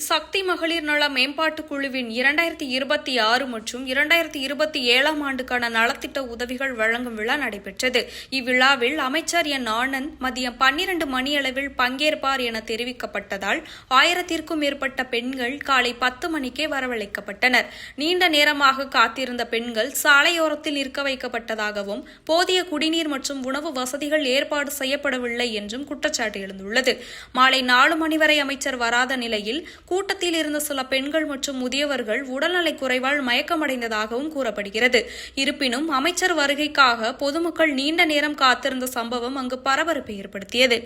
சக்தி மகளிர் நல மேம்பாட்டுக் குழுவின் 2026 மற்றும் 2027 ஆண்டுக்கான நலத்திட்ட உதவிகள் வழங்கும் விழா நடைபெற்றது. இவ்விழாவில் அமைச்சர் என். ஆனந்த் மதியம் 12 மணியளவில் பங்கேற்பார் என தெரிவிக்கப்பட்டதால் 1000க்கும் மேற்பட்ட பெண்கள் காலை 10 மணிக்கே வரவழைக்கப்பட்டனர். நீண்ட நேரமாக காத்திருந்த பெண்கள் சாலையோரத்தில் நிற்க வைக்கப்பட்டதாகவும் போதிய குடிநீர் மற்றும் உணவு வசதிகள் ஏற்பாடு செய்யப்படவில்லை என்றும் குற்றச்சாட்டு எழுந்துள்ளது. மாலை 4 மணி வரை அமைச்சர் வராத நிலையில் கூட்டத்தில் இருந்த சில பெண்கள் மற்றும் முதியவர்கள் உடல்நலக் குறைவால் மயக்கமடைந்ததாகவும் கூறப்படுகிறது. இருப்பினும் அமைச்சர் வருகைக்காக பொதுமக்கள் நீண்ட நேரம் காத்திருந்த சம்பவம் அங்கு பரபரப்பை ஏற்படுத்தியது.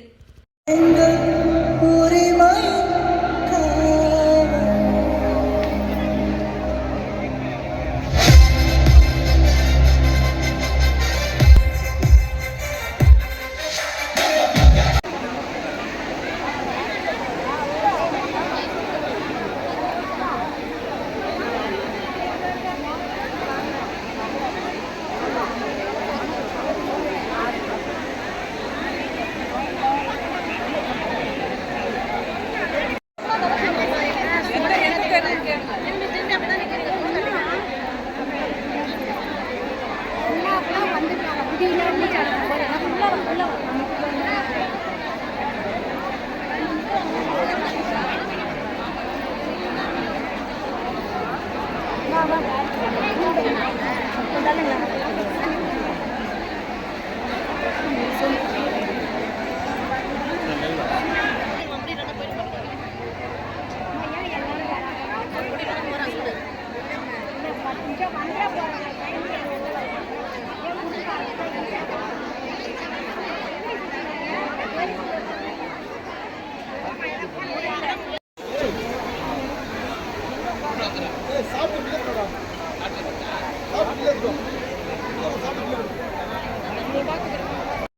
சாப்பிட்டு